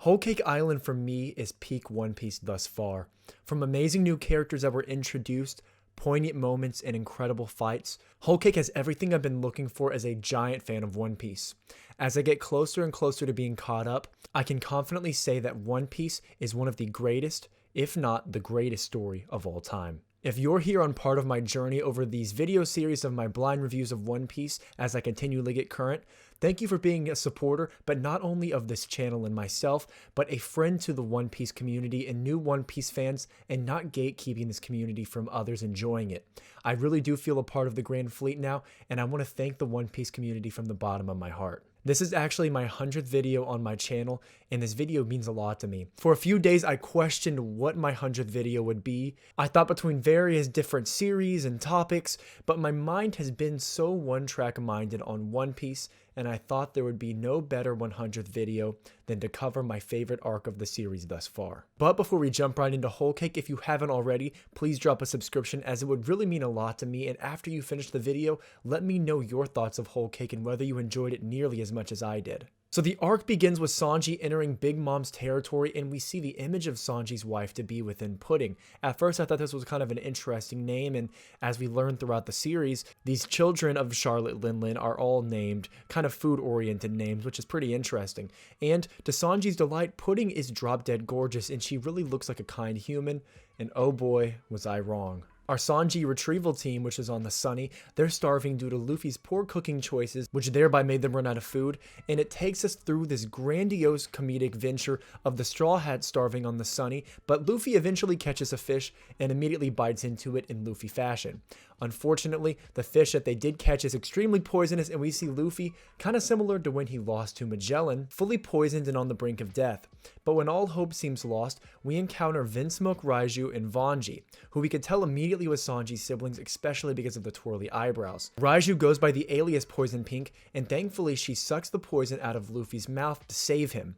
Whole Cake Island for me is peak One Piece thus far. From amazing new characters that were introduced, poignant moments, and incredible fights, Whole Cake has everything I've been looking for as a giant fan of One Piece. As I get closer and closer to being caught up, I can confidently say that One Piece is one of the greatest, if not the greatest story of all time. If you're here on part of my journey over these video series of my blind reviews of One Piece as I continually get current, thank you for being a supporter, but not only of this channel and myself, but a friend to the One Piece community and new One Piece fans, and not gatekeeping this community from others enjoying it. I really do feel a part of the Grand Fleet now, and I want to thank the One Piece community from the bottom of my heart. This is actually my 100th video on my channel, and this video means a lot to me. For a few days, I questioned what my 100th video would be. I thought between various different series and topics, but my mind has been so one-track minded on One Piece, and I thought there would be no better 100th video than to cover my favorite arc of the series thus far. But before we jump right into Whole Cake, if you haven't already, please drop a subscription, as it would really mean a lot to me, and after you finish the video, let me know your thoughts of Whole Cake and whether you enjoyed it nearly as much as I did. So the arc begins with Sanji entering Big Mom's territory, and we see the image of Sanji's wife to be within Pudding. At first I thought this was kind of an interesting name, and as we learn throughout the series, these children of Charlotte Linlin are all named kind of food-oriented names, which is pretty interesting. And to Sanji's delight, Pudding is drop-dead gorgeous, and she really looks like a kind human, and oh boy, was I wrong. Our Sanji retrieval team, which is on the Sunny, they're starving due to Luffy's poor cooking choices, which thereby made them run out of food, and it takes us through this grandiose comedic venture of the Straw Hat starving on the Sunny, but Luffy eventually catches a fish and immediately bites into it in Luffy fashion. Unfortunately, the fish that they did catch is extremely poisonous, and we see Luffy, kind of similar to when he lost to Magellan, fully poisoned and on the brink of death. But when all hope seems lost, we encounter Vinsmoke, Raiju, and Vanji, who we could tell immediately was Sanji's siblings, especially because of the twirly eyebrows. Raiju goes by the alias Poison Pink, and thankfully she sucks the poison out of Luffy's mouth to save him.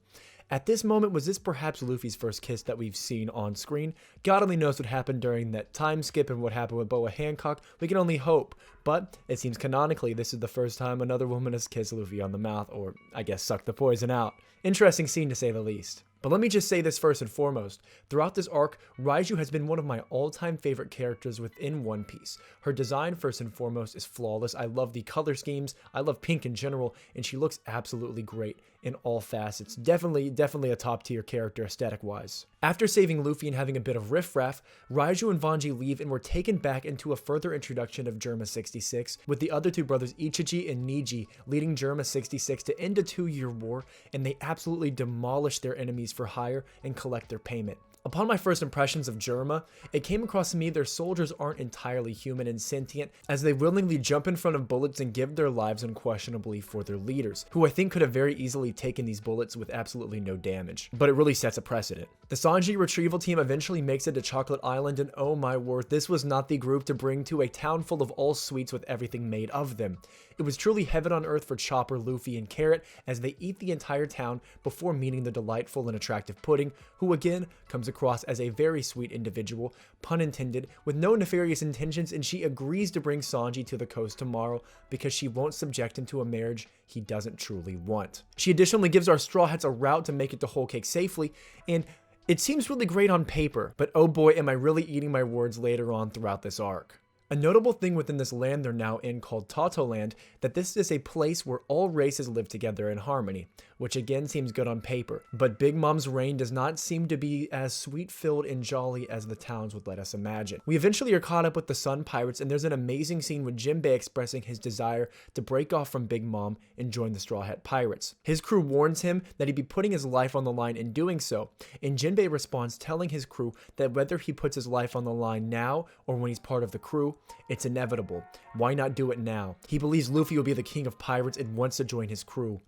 At this moment, was this perhaps Luffy's first kiss that we've seen on screen? God only knows what happened during that time skip and what happened with Boa Hancock. We can only hope. But it seems canonically this is the first time another woman has kissed Luffy on the mouth, or I guess sucked the poison out. Interesting scene to say the least. But let me just say this first and foremost. Throughout this arc, Raiju has been one of my all-time favorite characters within One Piece. Her design, first and foremost, is flawless. I love the color schemes, I love pink in general, and she looks absolutely great in all facets. Definitely a top-tier character aesthetic-wise. After saving Luffy and having a bit of riffraff, Raiju and Vanji leave and we're taken back into a further introduction of Germa 66, with the other two brothers Ichiji and Niji leading Germa 66 to end a 2-year war, and they absolutely demolish their enemies for hire and collect their payment. Upon my first impressions of Germa, it came across to me their soldiers aren't entirely human and sentient, as they willingly jump in front of bullets and give their lives unquestionably for their leaders, who I think could have very easily taken these bullets with absolutely no damage. But it really sets a precedent. The Sanji retrieval team eventually makes it to Chocolate Island, and oh my word, this was not the group to bring to a town full of all sweets with everything made of them. It was truly heaven on earth for Chopper, Luffy, and Carrot as they eat the entire town before meeting the delightful and attractive Pudding, who again comes across as a very sweet individual, pun intended, with no nefarious intentions, and she agrees to bring Sanji to the coast tomorrow because she won't subject him to a marriage he doesn't truly want. She additionally gives our Straw Hats a route to make it to Whole Cake safely, and it seems really great on paper, but oh boy am I really eating my words later on throughout this arc. A notable thing within this land they're now in, called Tato Land, that this is a place where all races live together in harmony, which again seems good on paper, but Big Mom's reign does not seem to be as sweet-filled and jolly as the towns would let us imagine. We eventually are caught up with the Sun Pirates, and there's an amazing scene with Jinbei expressing his desire to break off from Big Mom and join the Straw Hat Pirates. His crew warns him that he'd be putting his life on the line in doing so, and Jinbei responds telling his crew that whether he puts his life on the line now or when he's part of the crew, it's inevitable. Why not do it now? He believes Luffy will be the king of pirates and wants to join his crew.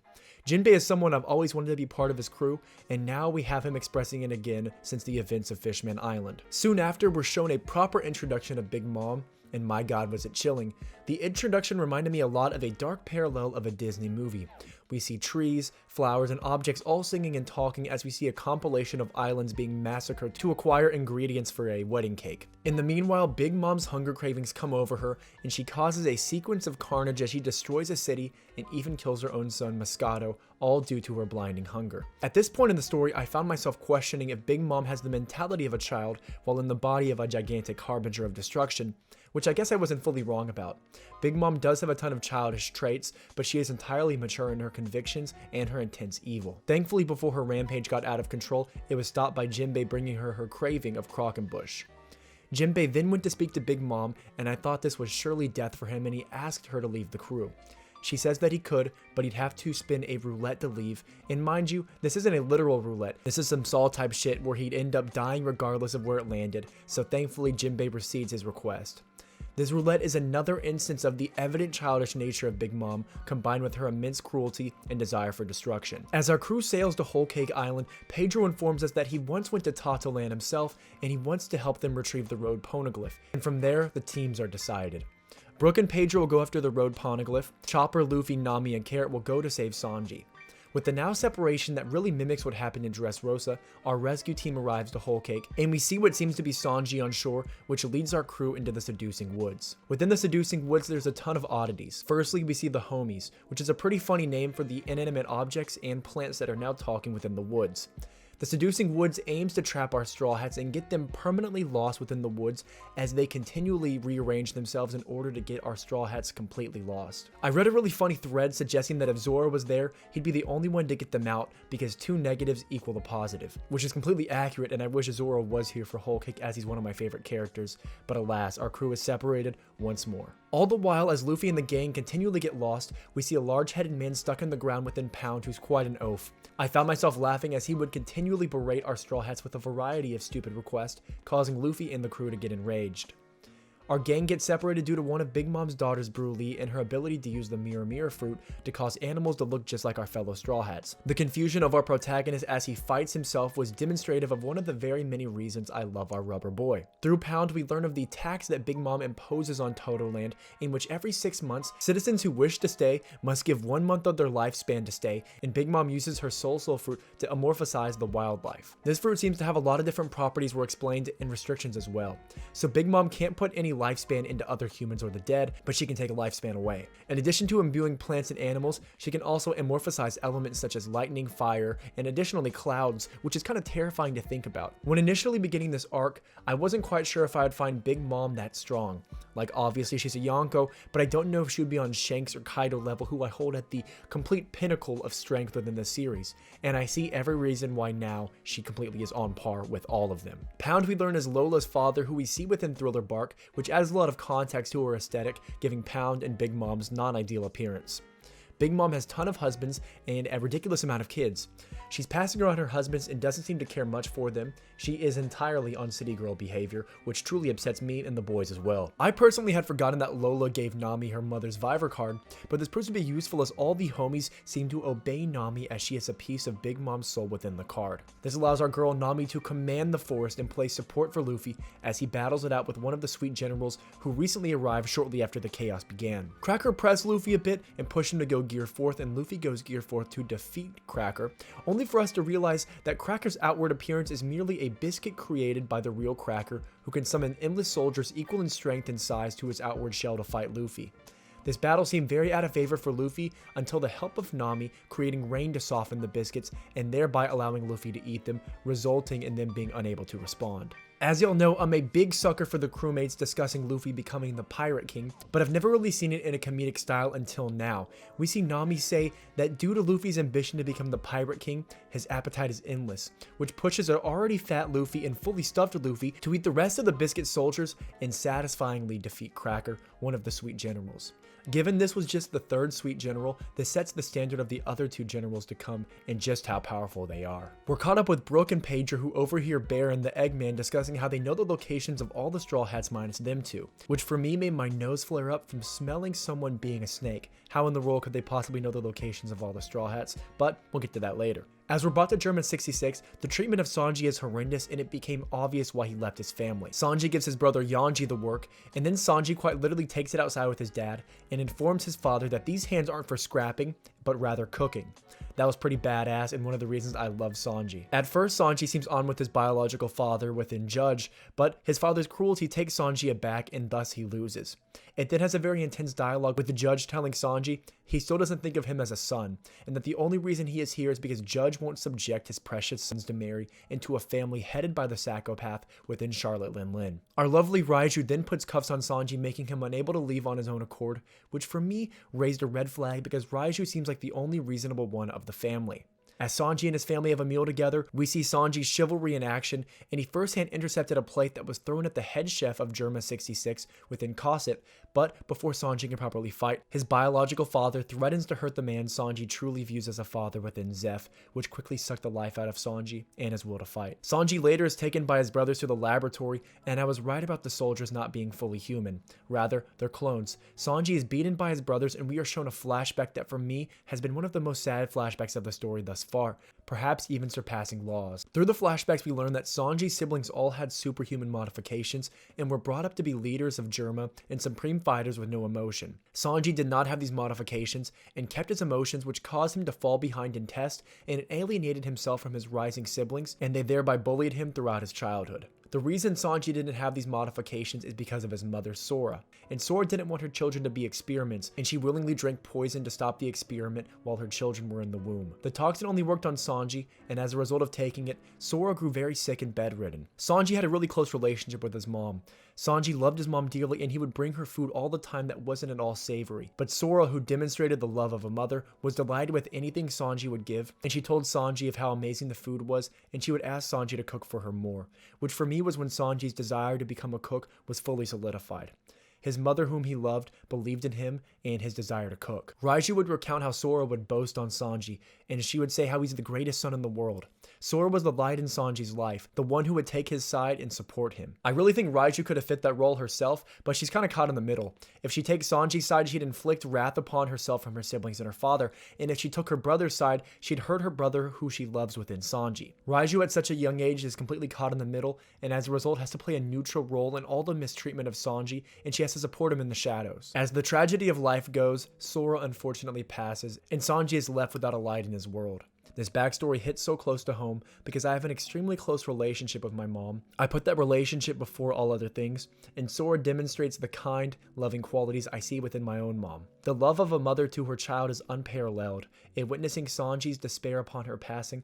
Jinbei is someone I've always wanted to be part of his crew, and now we have him expressing it again since the events of Fishman Island. Soon after, we're shown a proper introduction of Big Mom, and my god was it chilling. The introduction reminded me a lot of a dark parallel of a Disney movie. We see trees, flowers, and objects all singing and talking as we see a compilation of islands being massacred to acquire ingredients for a wedding cake. In the meanwhile, Big Mom's hunger cravings come over her, and she causes a sequence of carnage as she destroys a city and even kills her own son, Moscato, all due to her blinding hunger. At this point in the story, I found myself questioning if Big Mom has the mentality of a child while in the body of a gigantic harbinger of destruction, which I guess I wasn't fully wrong about. Big Mom does have a ton of childish traits, but she is entirely mature in her convictions and her intense evil. Thankfully, before her rampage got out of control, it was stopped by Jinbei bringing her her craving of Croquembouche. Jinbei then went to speak to Big Mom, and I thought this was surely death for him, and he asked her to leave the crew. She says that he could, but he'd have to spin a roulette to leave, and mind you, this isn't a literal roulette. This is some Saw type shit where he'd end up dying regardless of where it landed, so thankfully Jinbei recedes his request. This roulette is another instance of the evident childish nature of Big Mom, combined with her immense cruelty and desire for destruction. As our crew sails to Whole Cake Island, Pedro informs us that he once went to Tato Land himself, and he wants to help them retrieve the road poneglyph, and from there, the teams are decided. Brooke and Pedro will go after the road poneglyph, Chopper, Luffy, Nami, and Carrot will go to save Sanji. With the now separation that really mimics what happened in Dressrosa, our rescue team arrives to Whole Cake, and we see what seems to be Sanji on shore, which leads our crew into the Seducing Woods. Within the Seducing Woods, there's a ton of oddities. Firstly, we see the Homies, which is a pretty funny name for the inanimate objects and plants that are now talking within the woods. The Seducing Woods aims to trap our Straw Hats and get them permanently lost within the woods as they continually rearrange themselves in order to get our Straw Hats completely lost. I read a really funny thread suggesting that if Zoro was there, he'd be the only one to get them out because 2 negatives equal a positive, which is completely accurate, and I wish Zoro was here for Whole Cake as he's one of my favorite characters, but alas, our crew is separated once more. All the while, as Luffy and the gang continually get lost, we see a large-headed man stuck in the ground within Pound who's quite an oaf. I found myself laughing as he would continually berate our Straw Hats with a variety of stupid requests, causing Luffy and the crew to get enraged. Our gang gets separated due to one of Big Mom's daughters, Brûlée, and her ability to use the Mirror fruit to cause animals to look just like our fellow Straw Hats. The confusion of our protagonist as he fights himself was demonstrative of one of the very many reasons I love our rubber boy. Through Pound, we learn of the tax that Big Mom imposes on Totoland, in which every 6 months, citizens who wish to stay must give 1 month of their lifespan to stay, and Big Mom uses her Soul fruit to amorphize the wildlife. This fruit seems to have a lot of different properties were explained and restrictions as well. So Big Mom can't put any lifespan into other humans or the dead, but she can take a lifespan away. In addition to imbuing plants and animals, she can also amorphize elements such as lightning, fire, and additionally clouds, which is kind of terrifying to think about. When initially beginning this arc, I wasn't quite sure if I would find Big Mom that strong. Like, obviously she's a Yonko, but I don't know if she would be on Shanks or Kaido level, who I hold at the complete pinnacle of strength within the series, and I see every reason why now she completely is on par with all of them. Pound, we learn, is Lola's father, who we see within Thriller Bark, which adds a lot of context to her aesthetic, giving Pound and Big Mom's non-ideal appearance. Big Mom has a ton of husbands and a ridiculous amount of kids. She's passing around her husbands and doesn't seem to care much for them. She is entirely on city girl behavior, which truly upsets me and the boys as well. I personally had forgotten that Lola gave Nami her mother's Viver card, but this proves to be useful as all the homies seem to obey Nami as she has a piece of Big Mom's soul within the card. This allows our girl Nami to command the forest and play support for Luffy as he battles it out with one of the sweet generals who recently arrived shortly after the chaos began. Cracker pressed Luffy a bit and pushed him to go Gear 4th, and Luffy goes Gear 4th to defeat Cracker, only for us to realize that Cracker's outward appearance is merely a biscuit created by the real Cracker, who can summon endless soldiers equal in strength and size to his outward shell to fight Luffy. This battle seemed very out of favor for Luffy until the help of Nami creating rain to soften the biscuits and thereby allowing Luffy to eat them, resulting in them being unable to respond. As y'all know, I'm a big sucker for the crewmates discussing Luffy becoming the Pirate King, but I've never really seen it in a comedic style until now. We see Nami say that due to Luffy's ambition to become the Pirate King, his appetite is endless, which pushes an already fat Luffy and fully stuffed Luffy to eat the rest of the biscuit soldiers and satisfyingly defeat Cracker, one of the sweet generals. Given this was just the 3rd sweet general, this sets the standard of the other 2 generals to come and just how powerful they are. We're caught up with Brooke and Pager, who overhear Bear and the Eggman discussing how they know the locations of all the Straw Hats minus them 2, which for me made my nose flare up from smelling someone being a snake. How in the world could they possibly know the locations of all the Straw Hats? But we'll get to that later. As we're brought to Germa 66, the treatment of Sanji is horrendous and it became obvious why he left his family. Sanji gives his brother Yanji the work, and then Sanji quite literally takes it outside with his dad and informs his father that these hands aren't for scrapping, but rather cooking. That was pretty badass and one of the reasons I love Sanji. At first, Sanji seems on with his biological father within Judge, but his father's cruelty takes Sanji aback and thus he loses. It then has a very intense dialogue with the Judge telling Sanji he still doesn't think of him as a son, and that the only reason he is here is because Judge won't subject his precious sons to marry into a family headed by the psychopath within Charlotte Lin Lin. Our lovely Raiju then puts cuffs on Sanji, making him unable to leave on his own accord, which for me raised a red flag because Raiju seems like the only reasonable one of the family. As Sanji and his family have a meal together, we see Sanji's chivalry in action, and he firsthand intercepted a plate that was thrown at the head chef of Germa 66 within Cosset, but before Sanji can properly fight, his biological father threatens to hurt the man Sanji truly views as a father within Zeph, which quickly sucked the life out of Sanji and his will to fight. Sanji later is taken by his brothers to the laboratory, and I was right about the soldiers not being fully human. Rather, they're clones. Sanji is beaten by his brothers, and we are shown a flashback that for me has been one of the most sad flashbacks of the story thus far, perhaps even surpassing Law's. Through the flashbacks, we learn that Sanji's siblings all had superhuman modifications and were brought up to be leaders of Germa and supreme fighters with no emotion. Sanji did not have these modifications and kept his emotions, which caused him to fall behind in tests, and it alienated himself from his rising siblings, and they thereby bullied him throughout his childhood. The reason Sanji didn't have these modifications is because of his mother, Sora. And Sora didn't want her children to be experiments, and she willingly drank poison to stop the experiment while her children were in the womb. The toxin only worked on Sanji, and as a result of taking it, Sora grew very sick and bedridden. Sanji had a really close relationship with his mom. Sanji loved his mom dearly, and he would bring her food all the time that wasn't at all savory. But Sora, who demonstrated the love of a mother, was delighted with anything Sanji would give, and she told Sanji of how amazing the food was, and she would ask Sanji to cook for her more, which for me was when Sanji's desire to become a cook was fully solidified. His mother, whom he loved, believed in him and his desire to cook. Raiju would recount how Sora would boast on Sanji, and she would say how he's the greatest son in the world. Sora was the light in Sanji's life, the one who would take his side and support him. I really think Raiju could have fit that role herself, but she's kind of caught in the middle. If she takes Sanji's side, she'd inflict wrath upon herself from her siblings and her father, and if she took her brother's side, she'd hurt her brother who she loves within Sanji. Raiju at such a young age is completely caught in the middle, and as a result has to play a neutral role in all the mistreatment of Sanji, and she has to support him in the shadows. As the tragedy of life goes, Sora unfortunately passes, and Sanji is left without a light in his world. This backstory hits so close to home because I have an extremely close relationship with my mom. I put that relationship before all other things, and Sora demonstrates the kind, loving qualities I see within my own mom. The love of a mother to her child is unparalleled, and witnessing Sanji's despair upon her passing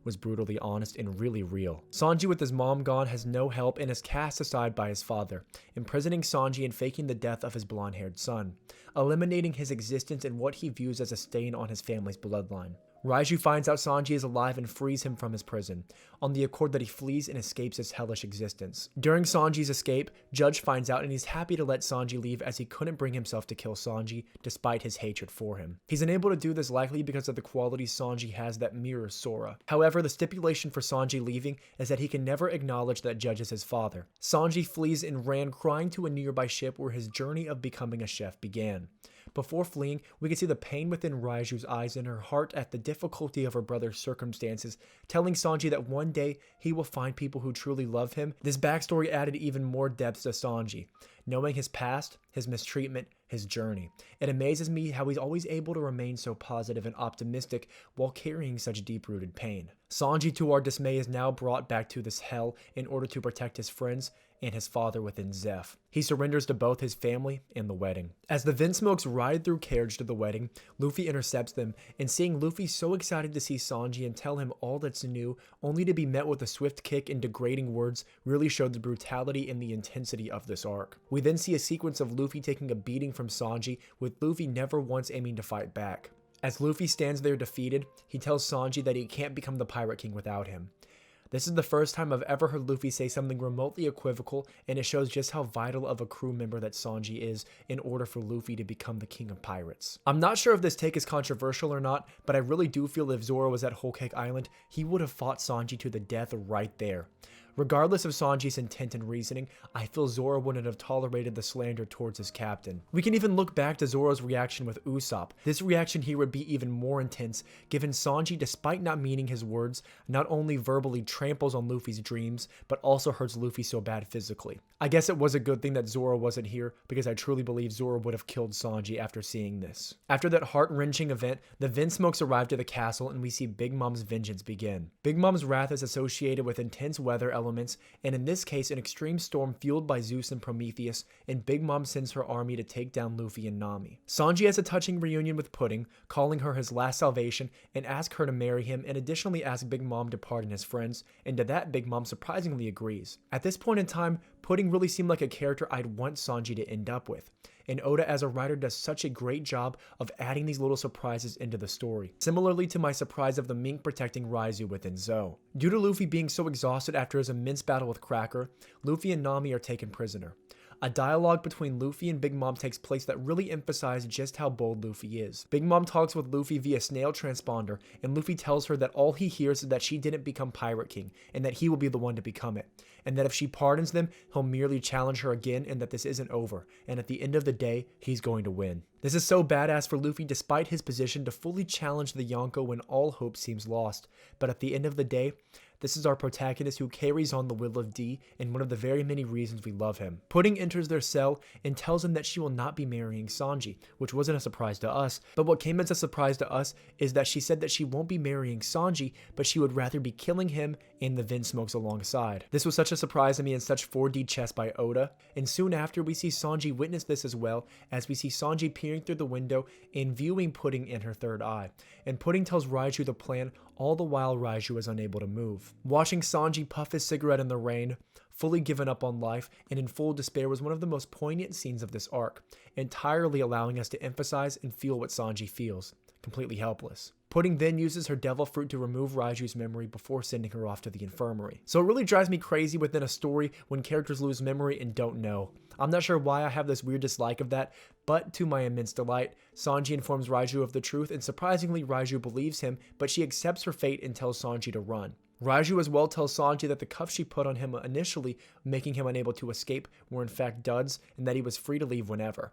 was brutally honest and really real. Sanji with his mom gone has no help and is cast aside by his father, imprisoning Sanji and faking the death of his blonde-haired son, eliminating his existence and what he views as a stain on his family's bloodline. Raiju finds out Sanji is alive and frees him from his prison, on the accord that he flees and escapes his hellish existence. During Sanji's escape, Judge finds out and he's happy to let Sanji leave as he couldn't bring himself to kill Sanji, despite his hatred for him. He's unable to do this likely because of the qualities Sanji has that mirror Sora. However, the stipulation for Sanji leaving is that he can never acknowledge that Judge is his father. Sanji flees and ran crying to a nearby ship where his journey of becoming a chef began. Before fleeing, we can see the pain within Raiju's eyes and her heart at the difficulty of her brother's circumstances, telling Sanji that one day he will find people who truly love him. This backstory added even more depth to Sanji, knowing his past, his mistreatment, his journey. It amazes me how he's always able to remain so positive and optimistic while carrying such deep-rooted pain. Sanji, to our dismay, is now brought back to this hell in order to protect his friends and his father within Zeph. He surrenders to both his family and the wedding. As the Vinsmokes ride through carriage to the wedding, Luffy intercepts them, and seeing Luffy so excited to see Sanji and tell him all that's new, only to be met with a swift kick and degrading words, really showed the brutality and the intensity of this arc. We then see a sequence of Luffy taking a beating from Sanji, with Luffy never once aiming to fight back. As Luffy stands there defeated, he tells Sanji that he can't become the Pirate King without him. This is the first time I've ever heard Luffy say something remotely equivocal, and it shows just how vital of a crew member that Sanji is in order for Luffy to become the king of pirates. I'm not sure if this take is controversial or not, but I really do feel if Zoro was at Whole Cake Island, he would have fought Sanji to the death right there. Regardless of Sanji's intent and reasoning, I feel Zoro wouldn't have tolerated the slander towards his captain. We can even look back to Zoro's reaction with Usopp. This reaction here would be even more intense, given Sanji, despite not meaning his words, not only verbally tramples on Luffy's dreams, but also hurts Luffy so bad physically. I guess it was a good thing that Zoro wasn't here, because I truly believe Zoro would have killed Sanji after seeing this. After that heart-wrenching event, the Vinsmokes arrived at the castle and we see Big Mom's vengeance begin. Big Mom's wrath is associated with intense weather elements, and in this case an extreme storm fueled by Zeus and Prometheus, and Big Mom sends her army to take down Luffy and Nami. Sanji has a touching reunion with Pudding, calling her his last salvation and asks her to marry him, and additionally asks Big Mom to pardon his friends, and to that Big Mom surprisingly agrees. At this point in time, Pudding really seemed like a character I'd want Sanji to end up with. And Oda as a writer does such a great job of adding these little surprises into the story, similarly to my surprise of the mink protecting Raizu within Zou. Due to Luffy being so exhausted after his immense battle with Cracker, Luffy and Nami are taken prisoner. A dialogue between Luffy and Big Mom takes place that really emphasizes just how bold Luffy is. Big Mom talks with Luffy via snail transponder, and Luffy tells her that all he hears is that she didn't become Pirate King, and that he will be the one to become it, and that if she pardons them, he'll merely challenge her again, and that this isn't over, and at the end of the day, he's going to win. This is so badass for Luffy despite his position to fully challenge the Yonko when all hope seems lost, but at the end of the day, this is our protagonist who carries on the will of D, and one of the very many reasons we love him. Pudding enters their cell and tells him that she will not be marrying Sanji, which wasn't a surprise to us, but what came as a surprise to us is that she said that she won't be marrying Sanji, but she would rather be killing him and the Vinsmokes alongside. This was such a surprise to me and such 4D chess by Oda, and soon after we see Sanji witness this as well, as we see Sanji peering through the window and viewing Pudding in her third eye, and Pudding tells Raizu the plan, all the while Raizu is unable to move. Watching Sanji puff his cigarette in the rain, fully given up on life and in full despair, was one of the most poignant scenes of this arc, entirely allowing us to emphasize and feel what Sanji feels, completely helpless. Pudding then uses her devil fruit to remove Raiju's memory before sending her off to the infirmary. So it really drives me crazy within a story when characters lose memory and don't know. I'm not sure why I have this weird dislike of that, but to my immense delight, Sanji informs Raizu of the truth, and surprisingly Raizu believes him, but she accepts her fate and tells Sanji to run. Raizu as well tells Sanji that the cuffs she put on him initially, making him unable to escape, were in fact duds, and that he was free to leave whenever.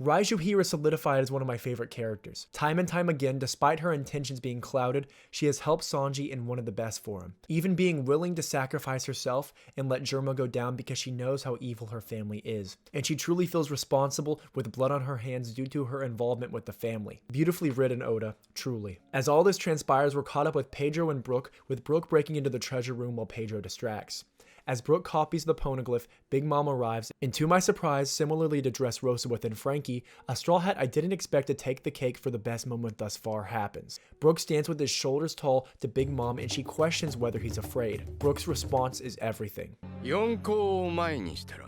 Raizu here is solidified as one of my favorite characters. Time and time again, despite her intentions being clouded, she has helped Sanji and wanted the best for him, even being willing to sacrifice herself and let Germa go down because she knows how evil her family is. And she truly feels responsible with blood on her hands due to her involvement with the family. Beautifully written, Oda, truly. As all this transpires, we're caught up with Pedro and Brook, with Brook breaking into the treasure room while Pedro distracts. As Brook copies the poneglyph, Big Mom arrives, and to my surprise, similarly to Dressrosa within Frankie, a Straw Hat I didn't expect to take the cake for the best moment thus far happens. Brook stands with his shoulders tall to Big Mom, and she questions whether he's afraid. Brook's response is everything. 4校を前にしたら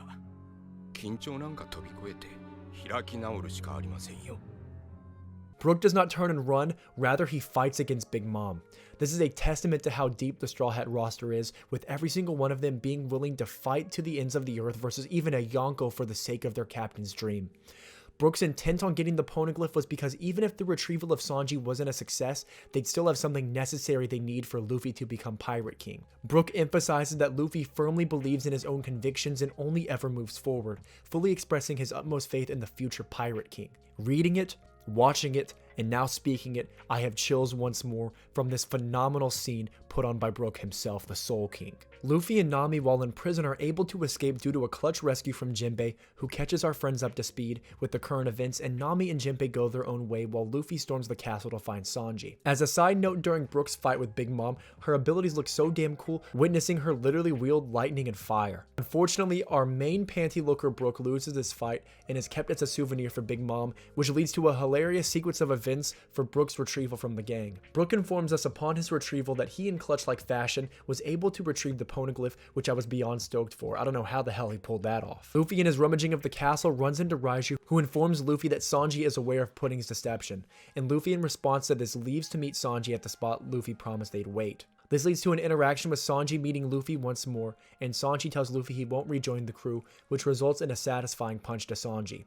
緊張なんか飛び越えて開き直るしかありませんよ Brook does not turn and run, rather he fights against Big Mom. This is a testament to how deep the Straw Hat roster is, with every single one of them being willing to fight to the ends of the earth versus even a Yonko for the sake of their captain's dream. Brook's intent on getting the poneglyph was because even if the retrieval of Sanji wasn't a success, they'd still have something necessary they need for Luffy to become Pirate King. Brook emphasizes that Luffy firmly believes in his own convictions and only ever moves forward, fully expressing his utmost faith in the future Pirate King. Reading it, watching it, and now speaking it, I have chills once more from this phenomenal scene put on by Brook himself, the Soul King. Luffy and Nami, while in prison, are able to escape due to a clutch rescue from Jinbei, who catches our friends up to speed with the current events, and Nami and Jinbei go their own way while Luffy storms the castle to find Sanji. As a side note, during Brook's fight with Big Mom, her abilities look so damn cool, witnessing her literally wield lightning and fire. Unfortunately, our main panty looker Brook loses this fight and is kept as a souvenir for Big Mom, which leads to a hilarious sequence of events for Brook's retrieval from the gang. Brook informs us upon his retrieval that he, in clutch-like fashion, was able to retrieve the poneglyph, which I was beyond stoked for. I don't know how the hell he pulled that off. Luffy, in his rummaging of the castle, runs into Raizu, who informs Luffy that Sanji is aware of Pudding's deception, and Luffy, in response to this, leaves to meet Sanji at the spot Luffy promised they'd wait. This leads to an interaction with Sanji meeting Luffy once more, and Sanji tells Luffy he won't rejoin the crew, which results in a satisfying punch to Sanji.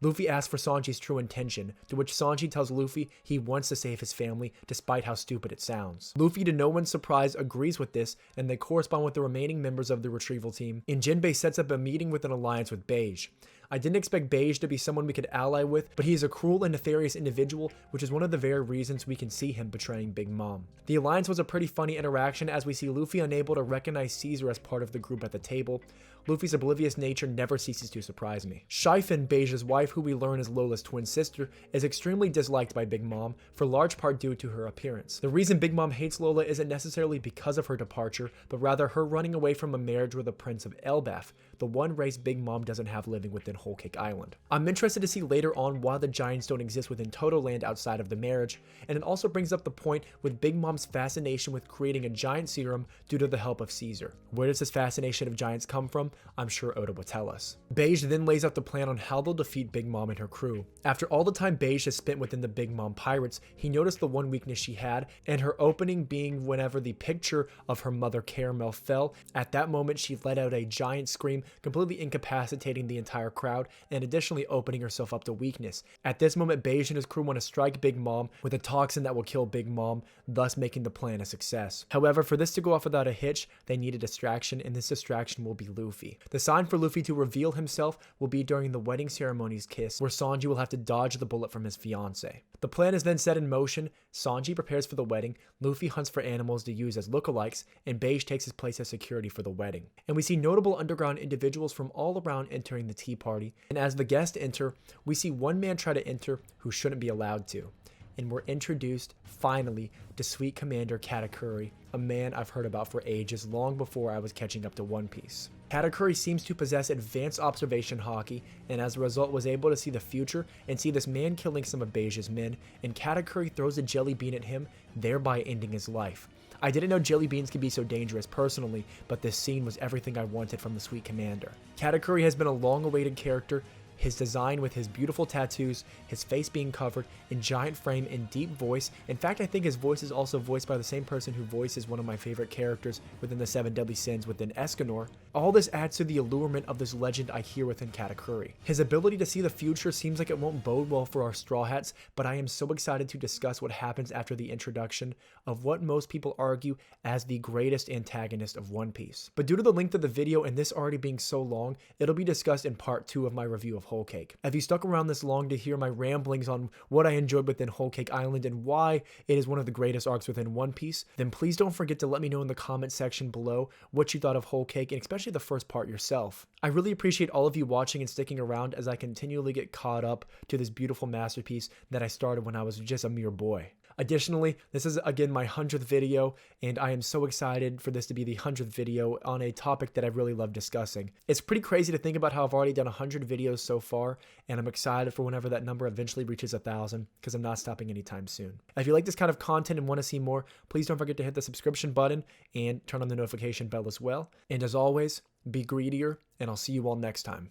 Luffy asks for Sanji's true intention, to which Sanji tells Luffy he wants to save his family despite how stupid it sounds. Luffy, to no one's surprise, agrees with this, and they correspond with the remaining members of the retrieval team, and Jinbei sets up a meeting with an alliance with Beige. I didn't expect Beige to be someone we could ally with, but he is a cruel and nefarious individual, which is one of the very reasons we can see him betraying Big Mom. The alliance was a pretty funny interaction as we see Luffy unable to recognize Caesar as part of the group at the table. Luffy's oblivious nature never ceases to surprise me. Shifen, Beige's wife, who we learn is Lola's twin sister, is extremely disliked by Big Mom, for large part due to her appearance. The reason Big Mom hates Lola isn't necessarily because of her departure, but rather her running away from a marriage with a prince of Elbaf, the one race Big Mom doesn't have living within Whole Cake Island. I'm interested to see later on why the giants don't exist within Toto Land outside of the marriage, and it also brings up the point with Big Mom's fascination with creating a giant serum due to the help of Caesar. Where does this fascination of giants come from? I'm sure Oda will tell us. Beige then lays out the plan on how they'll defeat Big Mom and her crew. After all the time Beige has spent within the Big Mom pirates, he noticed the one weakness she had, and her opening being whenever the picture of her mother Caramel fell. At that moment, she let out a giant scream, completely incapacitating the entire crowd, and additionally opening herself up to weakness. At this moment, Beige and his crew want to strike Big Mom with a toxin that will kill Big Mom, thus making the plan a success. However, for this to go off without a hitch, they need a distraction, and this distraction will be Luffy. The sign for Luffy to reveal himself will be during the wedding ceremony's kiss, where Sanji will have to dodge the bullet from his fiancée. The plan is then set in motion. Sanji prepares for the wedding, Luffy hunts for animals to use as lookalikes, and Beige takes his place as security for the wedding. And we see notable underground individuals from all around entering the tea party, and as the guests enter, we see one man try to enter who shouldn't be allowed to. And we're introduced, finally, to Sweet Commander Katakuri, a man I've heard about for ages, long before I was catching up to One Piece. Katakuri seems to possess advanced observation haki, and as a result was able to see the future and see this man killing some of Beige's men, and Katakuri throws a jelly bean at him, thereby ending his life. I didn't know jelly beans could be so dangerous personally, but this scene was everything I wanted from the Sweet Commander. Katakuri has been a long-awaited character. His design with his beautiful tattoos, his face being covered in giant frame and deep voice. In fact, I think his voice is also voiced by the same person who voices one of my favorite characters within the Seven Deadly Sins within Escanor. All this adds to the allurement of this legend I hear within Katakuri. His ability to see the future seems like it won't bode well for our Straw Hats, but I am so excited to discuss what happens after the introduction of what most people argue as the greatest antagonist of One Piece. But due to the length of the video and this already being so long, it'll be discussed in part 2 of my review of Whole Cake. If you stuck around this long to hear my ramblings on what I enjoyed within Whole Cake Island and why it is one of the greatest arcs within One Piece, then please don't forget to let me know in the comment section below what you thought of Whole Cake, and especially the first part yourself. I really appreciate all of you watching and sticking around as I continually get caught up to this beautiful masterpiece that I started when I was just a mere boy. Additionally, this is again my 100th video, and I am so excited for this to be the 100th video on a topic that I really love discussing. It's pretty crazy to think about how I've already done 100 videos so far, and I'm excited for whenever that number eventually reaches 1,000, because I'm not stopping anytime soon. If you like this kind of content and want to see more, please don't forget to hit the subscription button and turn on the notification bell as well. And as always, be greedier, and I'll see you all next time.